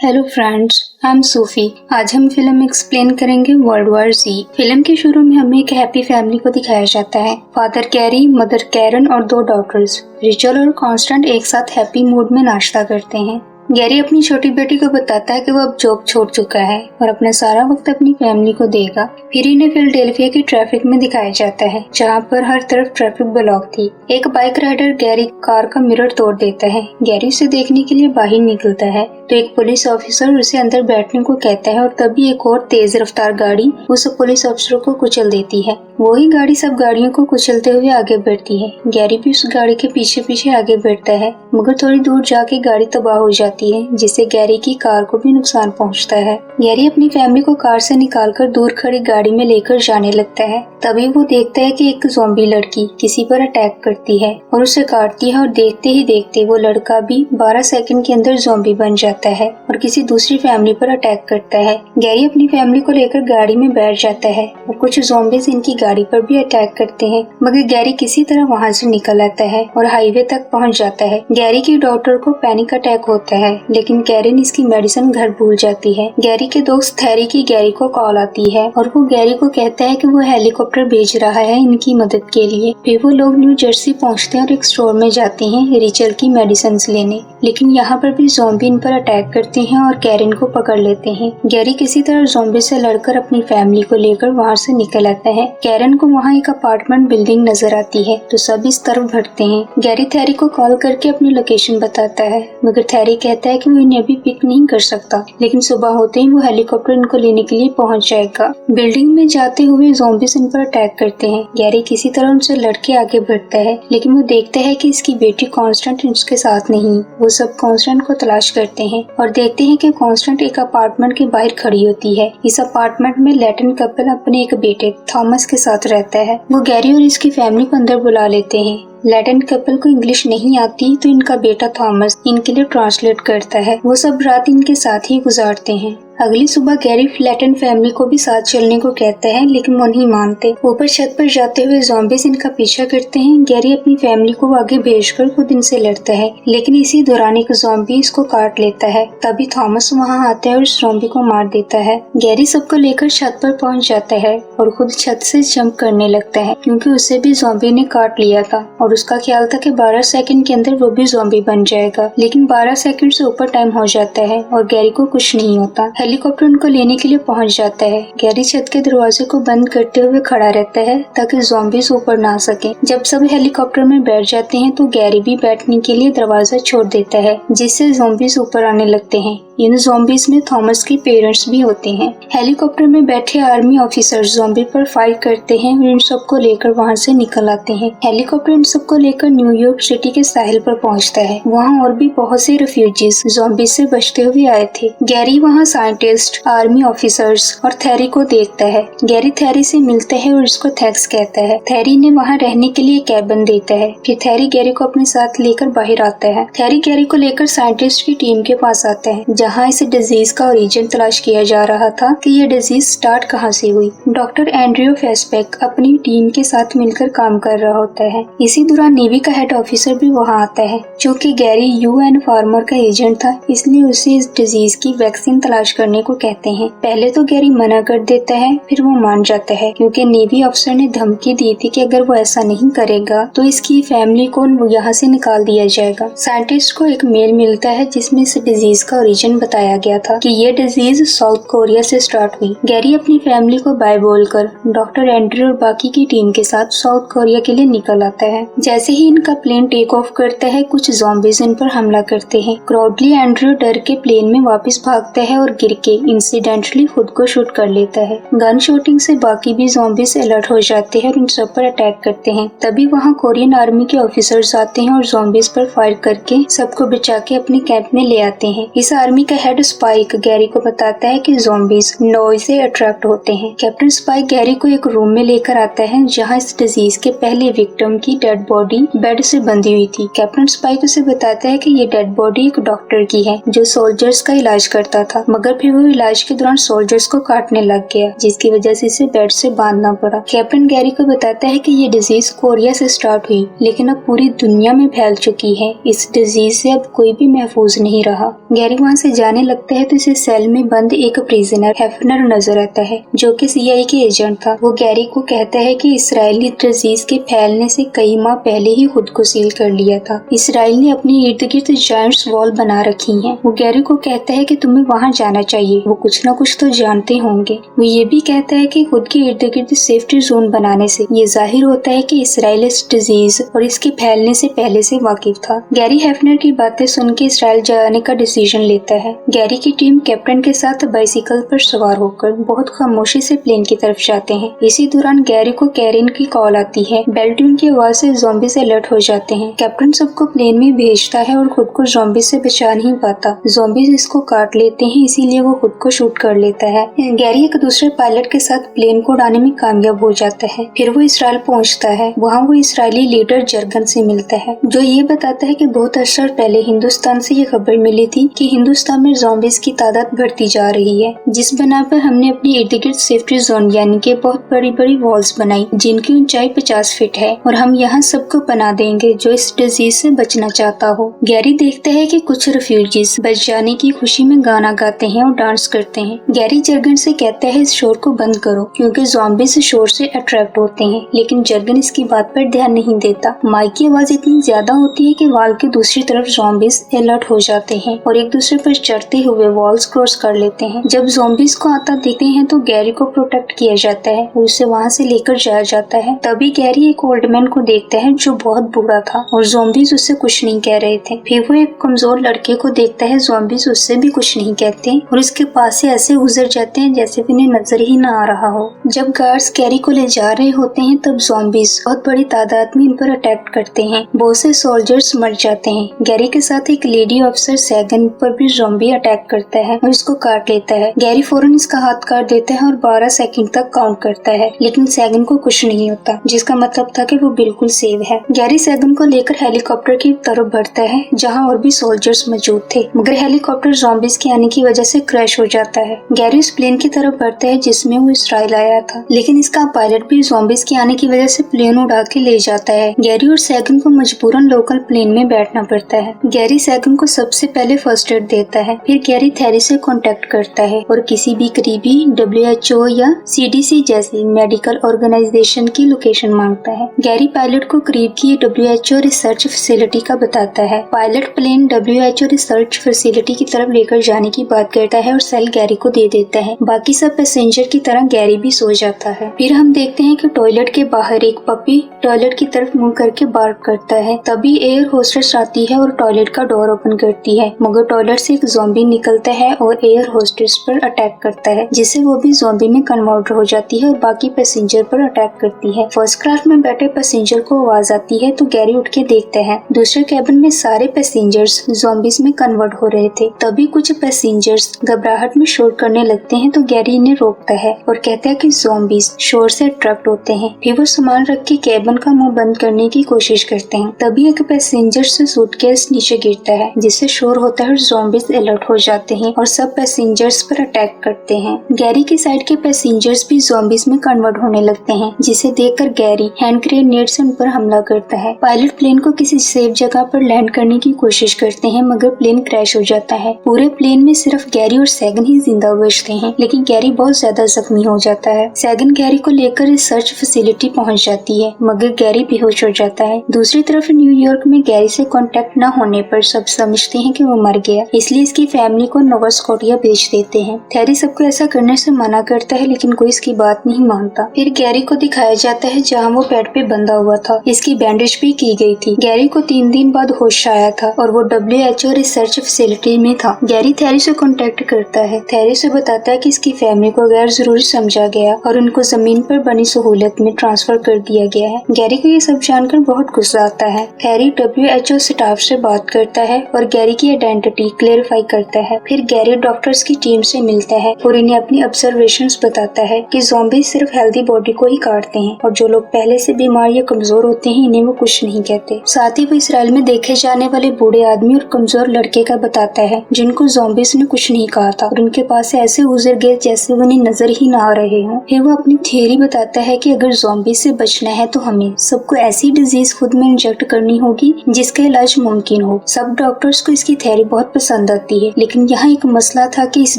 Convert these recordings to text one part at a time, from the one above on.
Hello friends, I am सूफी। आज हम film explain करेंगे वर्ल्ड वॉर Z। फिल्म के शुरू में हमें एक हैप्पी फैमिली को दिखाया जाता है। फादर कैरी, मदर कैरन और दो डॉटर्स रिचल और कॉन्स्टेंट एक साथ हैप्पी मूड में नाश्ता करते हैं। गैरी अपनी छोटी बेटी को बताता है कि वो अब जॉब छोड़ चुका है और अपना सारा वक्त अपनी फैमिली को देगा। फिर इन्हें फिलाडेल्फिया की ट्रैफिक में दिखाया जाता है, जहाँ पर हर तरफ ट्रैफिक ब्लॉक थी। एक बाइक राइडर गैरी कार का मिरर तोड़ देता है। गैरी उसे देखने के लिए बाहर निकलता है तो एक पुलिस ऑफिसर उसे अंदर बैठने को कहता है और तभी एक और तेज रफ्तार गाड़ी उस पुलिस अफसर को कुचल देती है। वही गाड़ी सब गाड़ियों को कुचलते हुए आगे बढ़ती है। गैरी भी उस गाड़ी के पीछे पीछे आगे बढ़ता है, मगर थोड़ी दूर जाके गाड़ी तबाह हो जाती है, जिससे गैरी की कार को भी नुकसान पहुंचता है। गैरी अपनी फैमिली को कार से निकालकर दूर खड़ी गाड़ी में लेकर जाने लगता है। तभी वो देखता है कि एक ज़ॉम्बी लड़की किसी पर अटैक करती है और उसे काटती है और देखते ही देखते वो लड़का भी 12 सेकंड के अंदर ज़ॉम्बी बन जाता है और किसी दूसरी फैमिली पर अटैक करता है। गैरी अपनी फैमिली को लेकर गाड़ी में बैठ जाता है और कुछ ज़ॉम्बीज इनकी गाड़ी पर भी अटैक करते हैं, मगर गैरी किसी तरह वहाँ से निकल आता है और हाईवे तक पहुँच जाता है। गैरी की डॉटर को पैनिक अटैक होता है, लेकिन कैरन इसकी मेडिसिन घर भूल जाती है। गैरी के दोस्त थैरी की गैरी को कॉल आती है और वो गैरी को कहता है कि वो हेलीकॉप्टर भेज रहा है इनकी मदद के लिए। फिर वो लोग न्यू जर्सी पहुंचते हैं और एक स्टोर में जाते हैं रिचल की मेडिसिन लेने, लेकिन यहाँ पर भी ज़ॉम्बी इन पर अटैक करते हैं और कैरन को पकड़ लेते हैं। गैरी किसी तरह ज़ॉम्बी से लड़कर अपनी फैमिली को लेकर वहाँ से निकल आता है। कैरन को वहाँ एक अपार्टमेंट बिल्डिंग नजर आती है तो सब इस तरफ भटते हैं। गैरी थैरी को कॉल करके अपनी लोकेशन बताता है, मगर थैरी कहता है कि वो इन्हें अभी पिक नहीं कर सकता, लेकिन सुबह होते ही वो हेलीकॉप्टर इनको लेने के लिए पहुंच जाएगा। बिल्डिंग में जाते हुए ज़ॉम्बीज इन पर अटैक करते हैं। गैरी किसी तरह उनसे लड़के आगे बढ़ता है, लेकिन वो देखता है कि इसकी बेटी कॉन्स्टेंट उसके साथ नहीं। वो सब कॉन्स्टेंट को तलाश करते हैं और देखते हैं कि कॉन्स्टेंट एक अपार्टमेंट के बाहर खड़ी होती है। इस अपार्टमेंट में लैटिन कपल अपने एक बेटे थॉमस के साथ रहता है। वो गैरी और इसकी फैमिली को अंदर बुला लेते हैं। लैटिन कपल को इंग्लिश नहीं आती तो इनका बेटा थॉमस इनके लिए ट्रांसलेट करता है। वो सब रात इनके साथ ही गुजारते हैं। अगली सुबह गैरी लैटिन फैमिली को भी साथ चलने को कहता है, लेकिन वो नहीं मानते। ऊपर छत पर जाते हुए ज़ॉम्बीज इनका पीछा करते हैं। गैरी अपनी फैमिली को आगे भेजकर खुद इनसे लड़ता है, लेकिन इसी दौरान एक ज़ॉम्बी इसको काट लेता है। तभी थॉमस वहाँ आता है और उस ज़ॉम्बी को मार देता है। गैरी सबको लेकर छत पर पहुँच जाता है और खुद छत से जंप करने लगता है, क्योंकि उसे भी ज़ॉम्बी ने काट लिया था और उसका ख्याल था कि 12 सेकंड के अंदर वो भी ज़ॉम्बी बन जाएगा। लेकिन 12 सेकंड से ऊपर टाइम हो जाता है और गैरी को कुछ नहीं होता। हेलीकॉप्टर उनको लेने के लिए पहुंच जाता है। गैरी छत के दरवाजे को बंद करते हुए खड़ा रहता है ताकि ज़ॉम्बीज ऊपर ना सके। जब सब हेलीकॉप्टर में बैठ जाते हैं तो गैरी भी बैठने के लिए दरवाजा छोड़ देता है, जिससे ज़ॉम्बीज ऊपर आने लगते हैं। इन ज़ॉम्बीज में थॉमस के पेरेंट्स भी होते हैं। हेलीकॉप्टर में बैठे आर्मी ऑफिसर ज़ॉम्बी पर फायर करते हैं और इन सबको लेकर वहाँ से निकल आते हैं। हेलीकॉप्टर इन सबको लेकर न्यूयॉर्क सिटी के साहिल पर पहुँचता है। वहाँ और भी बहुत से रेफ्यूजीज ज़ॉम्बी से बचते हुए आए थे। गैरी वहाँ साइंटिस्ट, आर्मी ऑफिसर्स और थैरी को देखता है। गैरी थैरी से मिलता है और उसको थैंक्स कहता है। थैरी ने वहाँ रहने के लिए कैबिन देता है। फिर थैरी गैरी को अपने साथ लेकर बाहर आता है। थैरी गैरी को लेकर साइंटिस्ट की टीम के पास आता है, जहाँ इस डिजीज का ओरिजिन तलाश किया जा रहा था कि ये डिजीज स्टार्ट कहाँ से हुई। डॉक्टर एंड्रयू फेसबैक अपनी टीम के साथ मिलकर काम कर रहा होता है। इसी दौरान नेवी का हेड ऑफिसर भी वहाँ आता है। चूँकि गैरी UN फार्मर का एजेंट था, इसलिए उसे इस डिजीज की वैक्सीन तलाश करने को कहते हैं। पहले तो गैरी मना कर देता है, फिर वो मान जाता है, क्योंकि नेवी अफसर ने धमकी दी थी कि अगर वो ऐसा नहीं करेगा तो इसकी फैमिली को यहाँ से निकाल दिया जाएगा। साइंटिस्ट को एक मेल मिलता है जिसमें इस डिजीज का ओरिजिन बताया गया था कि ये डिजीज साउथ कोरिया से स्टार्ट हुई। गैरी अपनी फैमिली को बाय बोलकर डॉक्टर एंड्रयू और बाकी की टीम के साथ साउथ कोरिया के लिए निकल आता है। जैसे ही इनका प्लेन टेक ऑफ करता है, कुछ ज़ॉम्बीज इन पर हमला करते हैं। क्राउडली एंड्रयू डर के प्लेन में वापस भागता है और गिर के इंसिडेंटली खुद को शूट कर लेता है। गन शूटिंग से बाकी भी ज़ॉम्बीज अलर्ट हो जाते हैं और उन सब पर अटैक करते हैं। तभी वहाँ कोरियन आर्मी के ऑफिसर्स आते हैं और ज़ॉम्बीज पर फायर करके सबको बचा के अपने कैंप में ले आते हैं। इस आर्मी का हेड स्पाइक गैरी को बताता है कि ज़ॉम्बीज नॉइज से अट्रैक्ट होते हैं। कैप्टन स्पाइक गैरी को एक रूम में लेकर आता है, जहाँ इस डिजीज के पहले विक्टिम की डेड बॉडी बेड से बंधी हुई थी। कैप्टन स्पाइक उसे बताता है कि ये डेड बॉडी एक डॉक्टर की है जो सोल्जर्स का इलाज करता था, मगर फिर वो इलाज के दौरान सोल्जर्स को काटने लग गया, जिसकी वजह से इसे बेड से बांधना पड़ा। कैप्टन गैरी को बताता है कि ये डिजीज कोरिया से स्टार्ट हुई, लेकिन अब पूरी दुनिया में फैल चुकी है। इस डिजीज से अब कोई भी महफूज नहीं रहा। गैरी वहाँ से जाने लगता है तो इसे सेल में बंद एक प्रिजनर हेफनर नजर आता है, जो कि CIA के एजेंट था। वो गैरी को कहता है कि इसराइली डिजीज के फैलने से कई माह पहले ही खुद को सील कर लिया था। इसराइल ने अपनी इर्द गिर्द जायंट्स वॉल बना रखी है। वो गैरी को कहता है कि तुम्हें वहाँ जाना चाहिए, वो कुछ न कुछ तो जानते होंगे। वो ये भी कहता है कि खुद के इर्द गिर्द सेफ्टी जोन बनाने से ये जाहिर होता है कि इसराइल इस डिजीज और इसके फैलने से पहले से वाकिफ था। गैरी हेफनर की बातें सुन के इसराइल जाने का डिसीजन लेता है। गैरी की टीम कैप्टन के साथ बाइसिकल पर सवार होकर बहुत खामोशी से प्लेन की तरफ जाते हैं। इसी दौरान गैरी को कैरिन की कॉल आती है। बेल ट्यून की आवाज से ज़ॉम्बीज़ अलर्ट हो जाते हैं। कैप्टन सबको प्लेन में भेजता है और खुद को ज़ॉम्बीज़ से बचा नहीं पाता। ज़ॉम्बीज़ इसको काट लेते हैं, इसीलिए वो खुद को शूट कर लेता है। गैरी एक दूसरे पायलट के साथ प्लेन को उड़ाने में कामयाब हो जाता है। फिर वो इसराइल पहुंचता है। वहाँ वो इसराइली लीडर जर्गन से मिलता है, जो ये बताता है कि बहुत अर्सा पहले हिंदुस्तान से ये खबर मिली थी कि हिंदुस्तान में ज़ॉम्बीज़ की तादाद बढ़ती जा रही है, जिस बना पर हमने अपनी इर्द गिर्द सेफ्टी जोन यानी कि बहुत बड़ी बड़ी वॉल्स बनाई, जिनकी ऊंचाई 50 फीट है, और हम यहाँ सबको पना देंगे जो इस डिजीज से बचना चाहता हो। गैरी देखता है कि कुछ रेफ्यूजीज बच जाने की खुशी में गाना गाते हैं और डांस करते हैं। गैरी जर्गन से कहता है इस शोर को बंद करो, क्योंकि ज़ॉम्बीज़ शोर से अट्रैक्ट होते हैं, लेकिन जर्गन इसकी बात पर ध्यान नहीं देता। माइक की आवाज इतनी ज्यादा होती है कि वॉल की दूसरी तरफ ज़ॉम्बीज़ अलर्ट हो जाते हैं और एक दूसरे पर चढ़ते हुए वॉल्स क्रॉस कर लेते हैं। जब ज़ॉम्बीज़ को आता देखते हैं तो गैरी को प्रोटेक्ट किया जाता है और उसे वहाँ से लेकर जाया जाता है। तभी गैरी एक ओल्ड मैन को देखता है जो बहुत बूढ़ा था और ज़ॉम्बीज़ उससे कुछ नहीं कह रहे थे। फिर वो एक कमजोर लड़के को देखता है, ज़ॉम्बीज़ उससे भी कुछ नहीं कहते और उसके पास से ऐसे गुजर जाते हैं जैसे उन्हें नजर ही ना आ रहा हो। जब गार्ड्स गैरी को ले जा रहे होते हैं तब ज़ॉम्बीज़ बहुत बड़ी तादाद में इन पर अटैक करते हैं। बहुत से सोल्जर्स मर जाते हैं। गैरी के साथ एक लेडी ऑफिसर सैगन पर भी ज़ॉम्बी अटैक करता है और इसको काट लेता है। गैरी फौरन इसका हाथ काट देता है और 12 सेकंड तक काउंट करता है, लेकिन सैगन को कुछ नहीं होता, जिसका मतलब था कि वो बिल्कुल सेव है। गैरी सैगन को लेकर हेलीकॉप्टर की तरफ बढ़ता है जहाँ और भी सोल्जर्स मौजूद थे, मगर हेलीकॉप्टर ज़ॉम्बीज़ के आने की वजह से क्रैश हो जाता है। गैरी उस प्लेन की तरफ बढ़ता है जिसमें वो इसराइल आया था, लेकिन इसका पायलट भी ज़ॉम्बीज़ के आने की वजह से प्लेन उड़ा के ले जाता है। गैरी और सैगन को मजबूरन लोकल प्लेन में बैठना पड़ता है। गैरी सैगन को सबसे पहले फर्स्ट एड देता है। फिर गैरी थैरी से कांटेक्ट करता है और किसी भी करीबी WHO या CDC जैसी मेडिकल ऑर्गेनाइजेशन की लोकेशन मांगता है। गैरी पायलट को करीब की WHO रिसर्च फैसिलिटी का बताता है। Pilot plane WHO research facility की तरफ लेकर जाने की बात करता है और सेल गैरी को दे देता है। बाकी सब पैसेंजर की तरह गैरी भी सो जाता है। फिर हम देखते हैं कि टॉयलेट के बाहर एक पपी टॉयलेट की तरफ मुंह करके बार्क करता है। तभी एयर होस्टेस आती है और टॉयलेट का डोर ओपन करती है, मगर टॉयलेट से एक ज़ॉम्बी निकलता है और एयर होस्टेस पर अटैक करता है, जिससे वो भी ज़ॉम्बी में कन्वर्ट हो जाती है और बाकी पैसेंजर पर अटैक करती है। फर्स्ट क्लास में बैठे पैसेंजर को आवाज आती है तो गैरी उठ के देखता है दूसरे कैबिन में सारे पैसेंजर्स ज़ॉम्बीज में कन्वर्ट हो रहे थे। तभी कुछ पैसेंजर्स घबराहट में शोर करने लगते हैं तो गैरी इन्हें रोकता है और कहता है कि ज़ॉम्बीज शोर से अट्रैक्ट होते हैं। फिर वो सामान रख के कैबिन का मुंह बंद करने की कोशिश करते हैं। तभी एक पैसेंजर से सूटकेस नीचे गिरता है, जिससे शोर होता है और ज़ॉम्बीज अलर्ट हो जाते हैं और सब पैसेंजर्स पर अटैक करते हैं। गैरी की साइड के पैसेंजर्स भी ज़ॉम्बीज में कन्वर्ट होने लगते हैं, जिसे देखकर गैरी हैंड ग्रेनेड से उन पर हमला करता है। पायलट प्लेन को किसी सेफ जगह पर लैंड करने की कोशिश करते हैं, मगर प्लेन क्रैश हो जाता है। पूरे प्लेन में सिर्फ गैरी और सैगन ही जिंदा बचते हैं, लेकिन गैरी बहुत ज्यादा जख्मी हो जाता है। सैगन गैरी को लेकर रिसर्च फैसिलिटी पहुंच जाती है, मगर गैरी बेहोश हो जाता है। दूसरी तरफ न्यूयॉर्क में गैरी से कांटेक्ट न होने पर सब समझते हैं कि वो मर गया, इसलिए इसकी फैमिली को नोवा स्कॉटिया भेज देते हैं। थैरी सबको ऐसा करने से मना करता है, लेकिन कोई इसकी बात नहीं मानता। फिर गैरी को दिखाया जाता है जहाँ वो बेड पे बंधा हुआ था। इसकी बैंडेज भी की गई थी। गैरी को 3 दिन बाद होश आया था और वो WHO रिसर्च फैसिलिटी में था। गैरी थैरी से कांटेक्ट करता है। थैरी से बताता है कि इसकी फैमिली को गैर जरूरी समझा गया और उनको जमीन पर बनी सहूलत में ट्रांसफर कर दिया गया है। गैरी को ये सब जानकर बहुत गुस्सा आता है। थैरी WHO स्टाफ से बात करता है और गैरी की आइडेंटिटी क्लेरिफाई करता है। फिर गैरी डॉक्टर्स की टीम से मिलता है और इन्हें अपनी ऑब्जर्वेशंस बताता है कि ज़ॉम्बी सिर्फ हेल्दी बॉडी को ही काटते हैं और जो लोग पहले से बीमार या कमजोर होते हैं इन्हें वो कुछ नहीं कहते। साथ ही वो इसराइल में देखे जाने वाले बूढ़े आदमी और कमजोर लड़के का बताता है जिनको ज़ॉम्बीज ने कुछ नहीं कहा था और उनके पास से ऐसे गुजर गए जैसे वो उन्हें नजर ही ना आ रहे हों। फिर वो अपनी थ्योरी बताता है कि अगर ज़ॉम्बी से बचना है तो हमें सबको ऐसी डिजीज खुद में इंजेक्ट करनी होगी जिसका इलाज मुमकिन हो। सब डॉक्टर्स को इसकी थ्योरी बहुत पसंद आती है, लेकिन यहाँ एक मसला था कि इस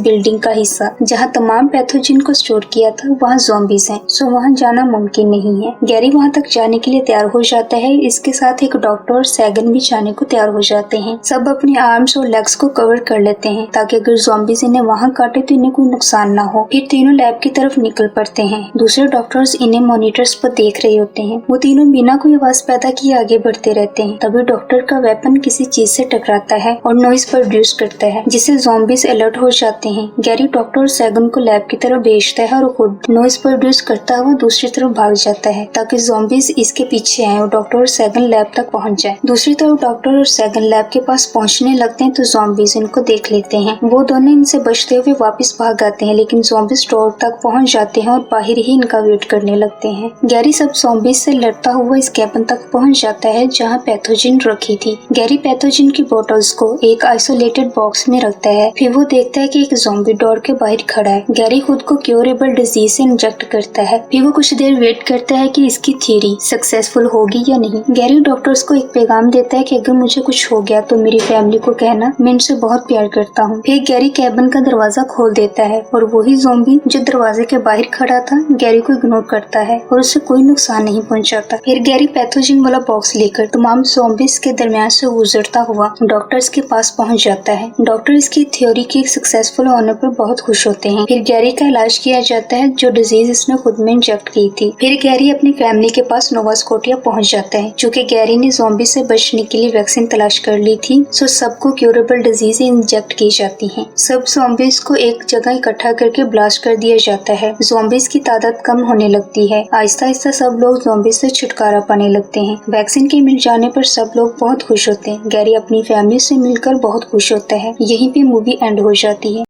बिल्डिंग का हिस्सा जहाँ तमाम पैथोजन को स्टोर किया था वहाँ ज़ॉम्बीज हैं, सो वहाँ जाना मुमकिन नहीं है। गैरी वहाँ तक जाने के लिए तैयार हो जाता है। इसके साथ एक डॉक्टर और सैगन भी जाने को तैयार हो जाते हैं। सब अपने आर्म्स और लेग्स को कवर कर लेते हैं ताकि अगर ज़ॉम्बीज इन्हें वहाँ काटे तो इन्हें कोई नुकसान ना हो। फिर तीनों लैब की तरफ निकल पड़ते हैं। दूसरे डॉक्टर्स इन्हें मॉनिटर्स पर देख रहे होते हैं। वो तीनों बिना कोई आवाज पैदा किए आगे बढ़ते रहते हैं। तभी डॉक्टर का वेपन किसी चीज से टकराता है और नॉइज प्रोड्यूस करता है, जिससे ज़ॉम्बीज अलर्ट हो जाते हैं। गैरी डॉक्टर और सैगन को लैब की तरफ भेजता है और खुद नॉइज प्रोड्यूस करता हुआ दूसरी तरफ भाग जाता है ताकि ज़ॉम्बीज इसके पीछे आए और डॉक्टर और सैगन लैब तक पहुंच जाए। दूसरी तरफ डॉक्टर और सैगन लैब के पास पहुंचने लगते हैं तो ज़ॉम्बीज इनको देख लेते हैं। वो दोनों इनसे बचते हुए वापस भाग आते हैं, लेकिन ज़ॉम्बीज डोर तक पहुंच जाते हैं और बाहर ही इनका वेट करने लगते हैं। गैरी सब ज़ॉम्बीज से लड़ता हुआ इस कैबिन तक पहुंच जाता है जहां पैथोजन रखी थी। गैरी पैथोजन की बोतल्स को एक आइसोलेटेड बॉक्स में रखता है। फिर वो देखता है कि एक ज़ॉम्बी डोर के बाहर खड़ा है। गैरी खुद को क्योरेबल डिजीज से इंजेक्ट करता है। फिर वो कुछ देर वेट करता है कि इसकी थ्योरी सक्सेसफुल होगी या नहीं। गैरी डॉक्टर्स को एक पैगाम देता है कि अगर मुझे कुछ हो गया तो मेरी फैमिली को कहना, मैं इनसे बहुत प्यार करता हूँ। फिर गैरी कैबिन का दरवाजा खोल देता है और वही ज़ॉम्बी जो दरवाजे के बाहर खड़ा था गैरी को इग्नोर करता है और उससे कोई नुकसान नहीं पहुंचाता। फिर गैरी पैथोजन वाला बॉक्स लेकर तमाम ज़ॉम्बीज के दरमियान से गुजरता हुआ डॉक्टर्स के पास पहुंच जाता है। डॉक्टर इसकी थ्योरी के सक्सेसफुल होने पर बहुत खुश होते हैं। फिर गैरी का इलाज किया जाता है जो डिजीज इसने खुद में इंजेक्ट की थी। फिर गैरी अपनी फैमिली के पास नोवा स्कोटिया पहुंच जाता है। चूँकि गैरी ने ज़ॉम्बी से बचने के लिए वैक्सीन तलाश कर ली थी, सो सबको क्यूरेबल डिजीज इंजेक्ट की जाती है। सब ज़ॉम्बीज को एक जगह इकट्ठा करके ब्लास्ट कर दिया जाता है। ज़ॉम्बीज की तादाद कम होने लगती है। आहिस्ता आहिस्ता सब लोग ज़ॉम्बीज से छुटकारा पाने लगते हैं। वैक्सीन के मिल जाने पर सब लोग बहुत खुश होते हैं। गैरी अपनी फैमिली से मिलकर बहुत खुश होता है। यहीं पे मूवी एंड हो जाती है।